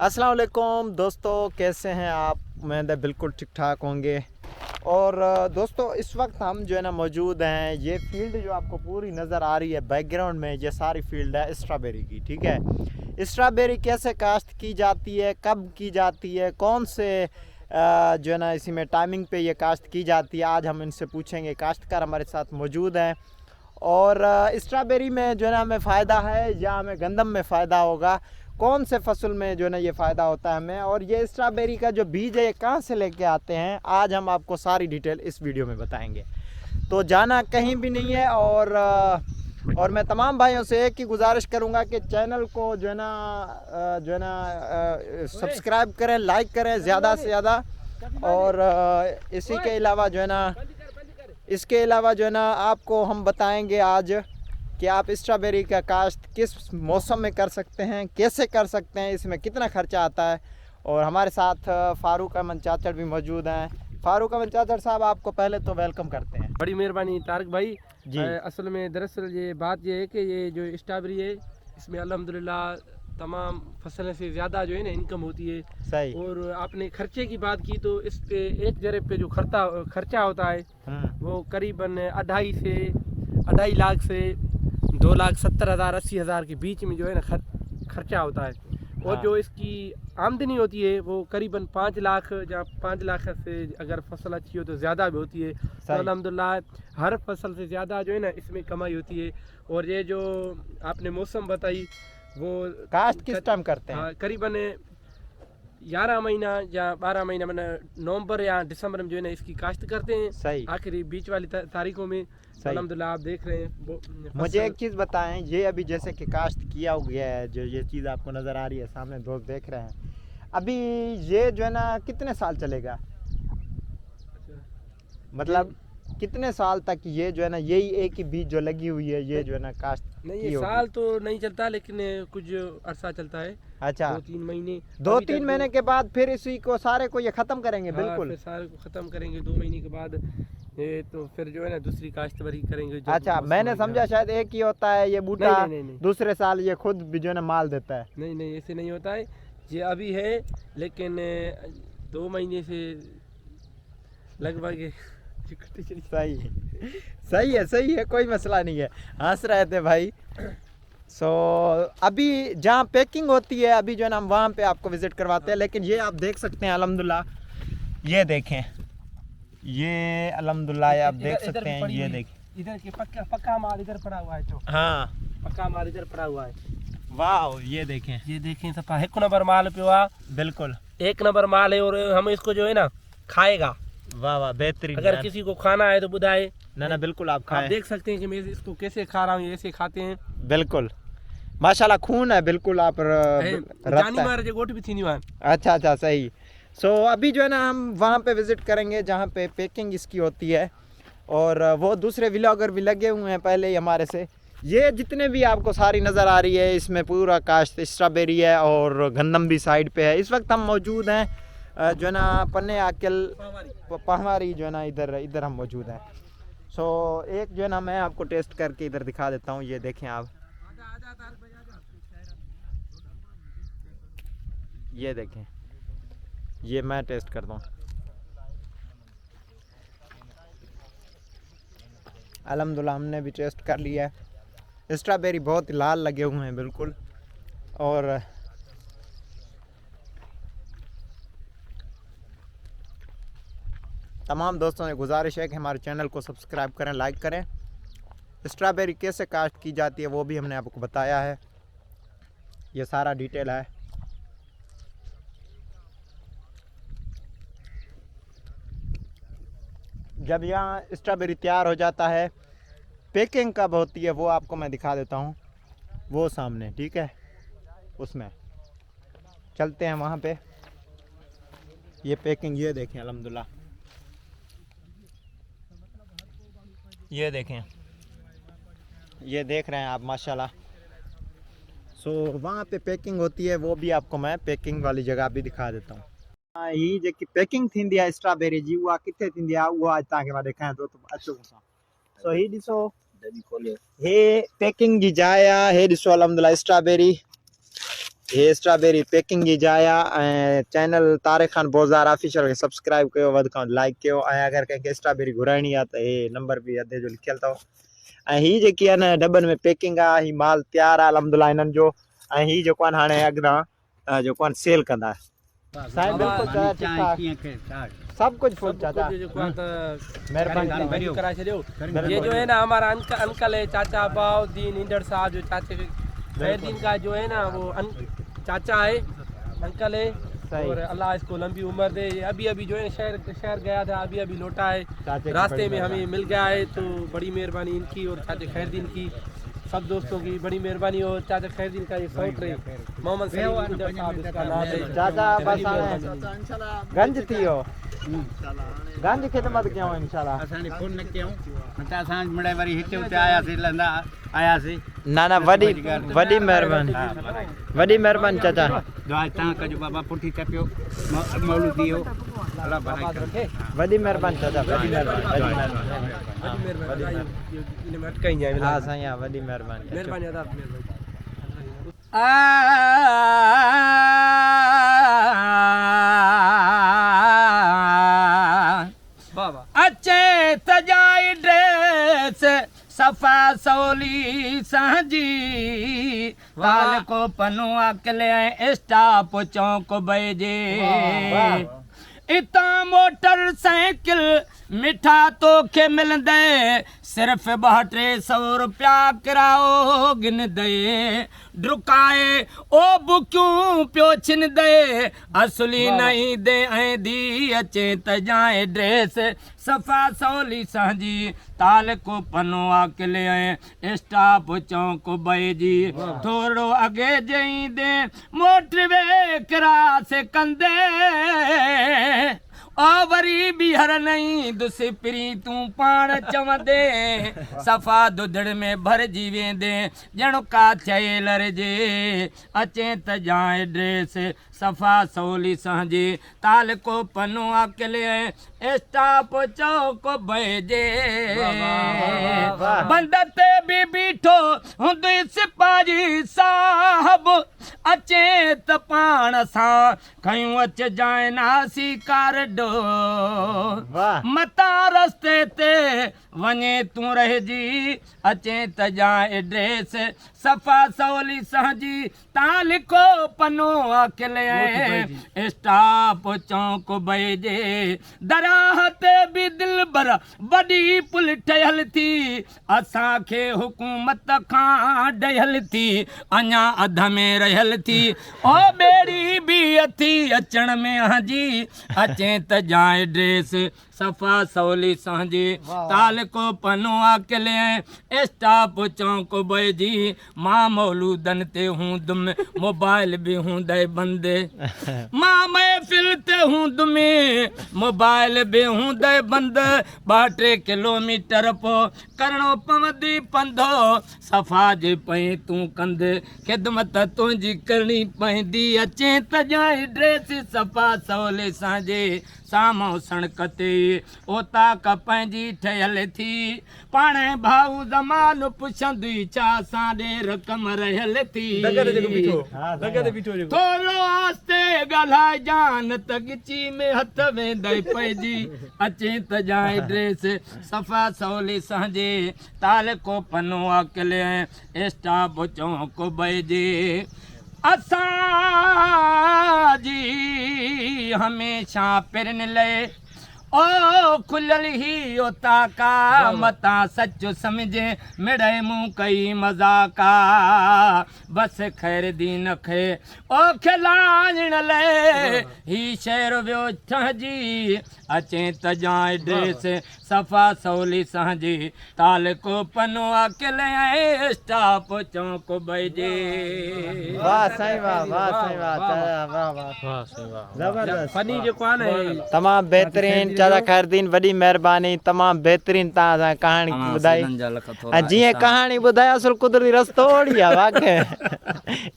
अस्सलाम वालेकुम दोस्तों, कैसे हैं आप? उम्मीद है बिल्कुल ठीक ठाक होंगे। और दोस्तों, इस वक्त हम जो है ना मौजूद हैं, ये फील्ड जो आपको पूरी नज़र आ रही है बैकग्राउंड में, ये सारी फील्ड है स्ट्रॉबेरी की। ठीक है, स्ट्रॉबेरी कैसे काश्त की जाती है, कब की जाती है, कौन से जो है ना इसी में टाइमिंग पे ये काश्त की जाती है, आज हम इनसे पूछेंगे। काश्तकार हमारे साथ मौजूद हैं। और स्ट्रॉबेरी में जो है ना हमें फ़ायदा है या हमें गंदम में फ़ायदा होगा, कौन से फसल में जो है ना ये फ़ायदा होता है हमें, और ये स्ट्रॉबेरी का जो बीज है ये कहाँ से लेके आते हैं, आज हम आपको सारी डिटेल इस वीडियो में बताएंगे। तो जाना कहीं भी नहीं है। और मैं तमाम भाइयों से एक ही गुजारिश करूंगा कि चैनल को जो है ना सब्सक्राइब करें, लाइक करें ज़्यादा से ज़्यादा। और इसी के अलावा जो है ना इसके अलावा जो है ना आपको हम बताएंगे आज कि आप स्ट्रॉबेरी का काश्त किस मौसम में कर सकते हैं, कैसे कर सकते हैं, इसमें कितना खर्चा आता है। और हमारे साथ फारूक अहमद चाचड़ भी मौजूद हैं। फारूक अहमद चाचड़ साहब, आपको पहले तो वेलकम करते हैं। बड़ी मेहरबानी तारक भाई जी। असल में दरअसल ये बात ये है कि ये जो स्ट्रॉबेरी है इसमें अल्हम्दुलिल्लाह तमाम फसलों से ज़्यादा जो है ना इनकम होती है। सही। और आपने खर्चे की बात की तो इस पे एक जरे पे जो खर्चा होता है वो करीबन 2.5 लाख से 2,70,000 80,000 के बीच में जो है ना खर्चा होता है। और हाँ। जो इसकी आमदनी होती है वो करीबन 5 लाख या 5 लाख से अगर फसल अच्छी हो तो ज़्यादा भी होती है। तो अल्हम्दुलिल्लाह हर फसल से ज़्यादा जो है ना इसमें कमाई होती है। और ये जो आपने मौसम बताई वो काश्त किस टाइम करते हैं? हाँ, करीबन 11 महीना या 12 महीना मैंने नवंबर या दिसंबर में जो है ना इसकी काश्त करते हैं। सही। आखिरी बीच वाली तारीखों में। अल्हम्दुलिल्लाह आप देख रहे हैं मुझे एक चीज़ बताएं, ये अभी जैसे कि काश्त किया हो गया है, जो ये चीज़ आपको नज़र आ रही है सामने, दोस्त देख रहे हैं, अभी ये जो है ना कितने साल चलेगा? मतलब कितने साल तक ये जो है ना यही एक ही बीज जो लगी हुई है ये जो है ना काश्त नहीं, की ये होगी? साल तो नहीं चलता लेकिन कुछ अरसा चलता है। अच्छा। 2-3 महीने। 2-3 महीने के बाद फिर इसी को सारे को ये ख़त्म करेंगे? हाँ, बिल्कुल। फिर सारे को ख़त्म करेंगे 2 महीने के बाद। ये तो फिर जो है ना दूसरी काश्तबारी करेंगे जब अच्छा, मौसम मैंने आएगा। समझा शायद एक ही होता है ये बूटा, नहीं नहीं नहीं दूसरे साल ये खुद भी जो है ना माल देता है। नहीं नहीं ऐसे नहीं होता है। ये अभी है लेकिन 2 महीने से लगभग सही है, सही है, कोई मसला नहीं है। हंस रहे थे भाई। अभी जहाँ पैकिंग होती है, अभी जो है ना हम वहाँ पे आपको विज़िट करवाते हैं। लेकिन ये आप देख सकते हैं अल्हम्दुलिल्लाह, ये देखें, ये अल्हम्दुलिल्लाह ये आप देख सकते हैं, ये देखें इधर के पक्का माल इधर पड़ा हुआ है। तो हाँ, पक्का माल इधर पड़ा हुआ है। वाह, ये देखें सब 1 नंबर माल पे हुआ। बिल्कुल 1 नंबर माल है। और हम इसको जो है ना खाएगा। वाह वाह, बेहतरीन। अगर किसी को खाना है तो बुधाए। ना बिल्कुल, आप आप खाएं। देख सकते हैं कि मैं इसको कैसे खा रहा हूँ, ऐसे खाते हैं। बिल्कुल माशाल्लाह, खून है बिल्कुल। आप जानी मार जो गोट भी थी नहीं वहाँ। अच्छा, सही। अभी जो है ना हम वहाँ पे विज़िट करेंगे जहाँ पे पैकिंग इसकी होती है। और वो दूसरे व्लॉगर भी लगे हुए हैं पहले ही हमारे से। ये जितने भी आपको सारी नज़र आ रही है, इसमें पूरा काश्त स्ट्रॉबेरी है और गंदम भी साइड पे है। इस वक्त हम मौजूद हैं जो है ना पन्ने आकल पहाड़ी जो है ना इधर हम मौजूद हैं। एक जो है ना मैं आपको टेस्ट करके इधर दिखा देता हूँ। ये देखें आप, ये देखें, ये मैं टेस्ट करता हूँ। अल्हम्दुलिल्लाह हमने भी टेस्ट कर लिया है। स्ट्रॉबेरी बहुत ही लाल लगे हुए हैं बिल्कुल। और तमाम दोस्तों से गुजारिश है कि हमारे चैनल को सब्सक्राइब करें, लाइक करें। स्ट्रॉबेरी कैसे काश्त की जाती है वो भी हमने आपको बताया है, ये सारा डिटेल है। जब यहाँ स्ट्रॉबेरी तैयार हो जाता है, पैकिंग कब होती है वो आपको मैं दिखा देता हूँ, वो सामने। ठीक है, उसमें चलते हैं वहाँ पे। ये पैकिंग ये देखें अल्हम्दुलिल्लाह, ये देखें, ये देख रहे हैं आप माशाल्लाह। वहाँ पे पैकिंग होती है, वो भी आपको मैं पैकिंग वाली जगह भी दिखा देता हूँ। ही जेकी पैकिंग थींदी आहे स्ट्रॉबेरी जी, उहा किथे थींदी आहे उहा अॼु तव्हांखे मां ॾेखारियां थो, अचो मूंसां। ही ॾिसो, हे पैकिंग जी जाइ आहे। हे ॾिसो अल्हम्दुलिल्लाह स्ट्रॉबेरी ये स्ट्रॉबेरी पैकिंग जी जाया चैनल तारिक खान बोज़ार ऑफिशियल के सब्सक्राइब कयो वध खां लाइक कयो अगर कंहिंखे स्ट्रॉबेरी घुराइणी आहे त ये नंबर भी अधे जो लिखियल अथव ही जेकी आहे न डबन में पैकिंग आहे ही माल तैयार आहे अल्हम्दुलिल्लाह इन्हनि जो ही जेको आहे हाणे अॻियां जेको आहे सेल कंदा साईं बिल्कुल ठीक-ठाक सब कुछ फुल चाचा मेहरबानी करा छो। ये जो है ना हमारा अंकल है चाचा बाउद्दीन इंदर साहब जो चाचे खैरदीन का जो है ना वो चाचा है अंकल है और अल्लाह इसको लंबी उम्र दे। अभी अभी जो है शहर गया था अभी अभी लौटा है रास्ते में हमें मिल गया है तो बड़ी मेहरबानी इनकी और चाचा खैरदीन की सब दोस्तों की बड़ी मेहरबानी। और चाचा खैरदीन का ये सौट रहे मोहम्मद सलीम इंदर साहब इसका नाम है चाचा बस गंज थियो गंज खिदमत कयूं इंशाल्लाह असांजी फोन न कयूं त असां मिड़े वरी हिते उते आयासीं लंदा आयासीं ना ना वडी मेहरबानी चाचा दुआ तव्हां कजो बाबा पुठी चपियो मौलूदी हो अल्लाह भलाई करे वडी मेहरबानी चाचा वडी मेहरबानी हाँ साईं हाँ वडी मेहरबानी मेहरबानी अदा अचे तजाई ड्रेस सफा सौली सांजी वाल को पनो अकले स्टाप चौक बजे इता मोटरसाइकिल मिठा तो के मिल दे सिर्फ 200-300 रुपया किराओ गिन दे डुकाए ओ बुक्यूं पियो छिन दे असली नहीं दे ऐं दी अचे त जाए ड्रेस सफ़ा सौली सांजी ताल को पनो आकिले ऐं स्टाफ चौक बजी थोरो अॻे जई दे मोटरवे क्रास कंदे ओ वरी बीहर नहीं दुसिपरी तूं पाण चवंदे सफ़ा दुधड़ में भरजी वेंदे ॼण का चयल जे अचे त जाए ड्रेस सफ़ा सौली सांजी ताल को पनो अकेले स्टाफ चौक बजे बंद ते भी बीठो हुंदे सिपाही साहब अचे त पाण सां खयूं अच जाए नासी कारडो मता रस्ते ते वञे तूं रहिजी अचे त जाए ड्रेस सफ़ा सौली सांजी ताल को पनो अकेले स्टाफ चौक बजे दराह ते भी दिल भर वॾी पुल ठहियल थी असांखे हुकूमत खां डहियल थी अञा अध में रहियल थी ओ ॿेड़ी बि अथी अचण में हाजी अचे त जाए ड्रेस सफ़ा सौली सांजी ताल को पनो अकेले स्टाफ चौक बजी मां मौलूदन ते हूं दुम मोबाइल भी हूंदे बंदे मां महफ़िल ते हूं दुमे मोबाइल भी हूंदे बंद 2-3 किलोमीटर पो करणो पवंदी पंधो सफ़ा जे पई तूं कंद ख़िदमत तुंहिंजी करणी पवंदी अचे त जाए ड्रेस सफ़ा सौले सांजे साम्हूं सड़क ते ओता क पंहिंजी ठहियल थी पाणे भाऊ ज़मानो पुछंदी छा सां ॾेर कम रहियल थी थोरो आस्ते ॻाल्हाए जान त गिची में हथ वेंदई पइजी अचे त जाए ड्रेस सफ़ा सौली सांजे ताल को पनो अकेले स्टाफ चौक बजे असां जी हमेशा पिरन ले ओ खुलल ही ओता का मता सच समझे मिड़े मुँह कई मजाका बस खैर दीन खे ओ खिलाइण ले ही शहर वियो ठहजी अचे त जाए ड्रेस सफ़ा सौली सांजी ताल को पनो अकेले स्टाफ चौक बजे वाह साईं वाह वाह साईं वाह जबरदस्त फनी जो कौन है तमाम बेहतरीन चाचा खैरदीन वडी मेहरबानी तमाम बेहतरीन तव्हां कहानी ॿुधाई ऐं जीअं कहानी ॿुधाई असुल कुदरती रस्तो ओड़ी आहे वाक़ई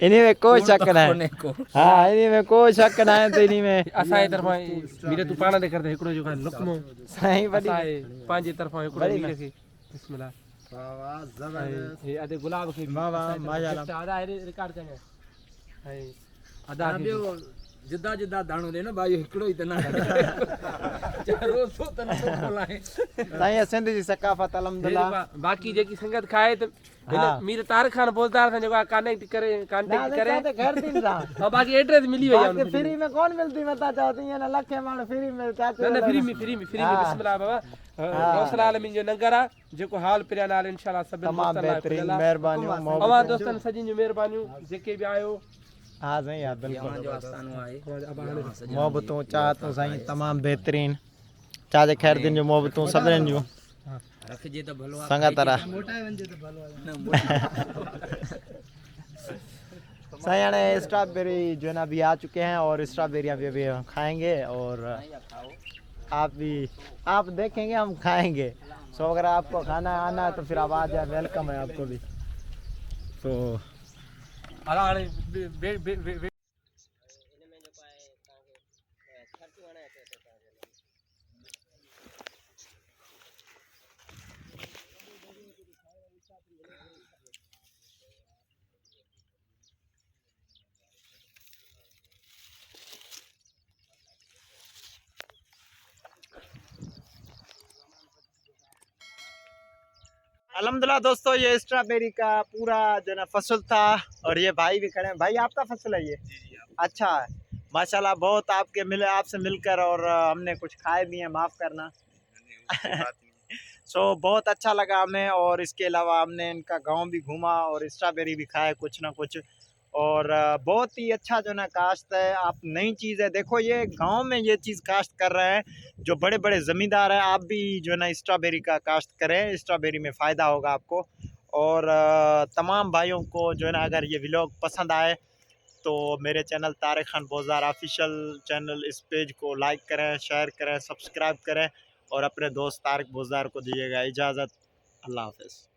इन में कोई शक न आहे हाँ इन में कोई शक न आहे त इन में असांजे तरफ़ां मीरे तूं पाण ते कर दे हिकिड़ो जो लुकमो साईं वडी पंहिंजे तरफ़ां हिकिड़ो मीरे खे बिस्मिल्लाह वाह वाह जबरदस्त हे अदे गुलाब खे वाह वाह माशाल्लाह आधा रिकॉर्ड चङो आधा केजी जिदा जिदा दाणो ॾे न भाई हिकिड़ो ई त न चारो सो त न बोलाए साईं सिंध जी सकाफ़त अल्हम्दुलिल्लाह। बाकी जेकी संगत खाए त हाँ। मीर तार खान बोलदार सां जेको कांटेक्ट करे घर दिन सा और बाकी एड्रेस मिली वई बाकी फ्री में कौन मिलती मता चाहती है ना लखे माण्हू फ्री में चाचो न फ्री में बिस्मिल्लाह बाबा गौसल आलमीन जो नगर आहे जेको हाल पिरिया नाल इंशाल्लाह सभिनि तमाम बेहतरीन मेहरबानियूं अवां दोस्तनि सॼिनि जूं महिरबानियूं जेके बि आयो हाँ साईं हाँ बिल्कुल जो आस्थानो आहे मोहब्बतूं चाहतूं साईं तमाम बेहतरीन चाचे खैर दिन जो मोहब्बतूं सभिनीनि जूं रखजे त भलो आहे संगत तरह साईं हाणे स्ट्रॉबेरी जो है ना अभी आ चुके हैं और स्ट्रॉबेरियाँ भी खाएंगे और आप देखेंगे हम खाएंगे। सो अगर आपको खाना आना है तो फिर आप आ जाए, वेलकम है आपको भी। तो अल्हम्दुलिल्लाह दोस्तों, ये स्ट्रॉबेरी का पूरा जो ना फसल था और ये भाई भी खड़े हैं। भाई आपका फसल है ये? अच्छा है माशाल्लाह, बहुत आपसे मिलकर और हमने कुछ खाए भी हैं, माफ़ करना। सो बहुत अच्छा लगा हमें और इसके अलावा हमने इनका गांव भी घूमा और स्ट्रॉबेरी भी खाए कुछ ना कुछ और बहुत ही अच्छा जो ना काश्त है। आप नई चीज़ है, देखो ये गांव में ये चीज़ काश्त कर रहे हैं जो बड़े बड़े ज़मींदार हैं। आप भी जो ना स्ट्रॉबेरी का काश्त करें, स्ट्रॉबेरी में फ़ायदा होगा आपको। और तमाम भाइयों को जो है ना अगर ये व्लॉग पसंद आए तो मेरे channel Tariq Khan Bozdar official channel, इस पेज को लाइक करें, शेयर करें, सब्सक्राइब करें और अपने दोस्त तारिक बोज़दार को दीजिएगा इजाज़त। अल्लाह हाफ़िज़।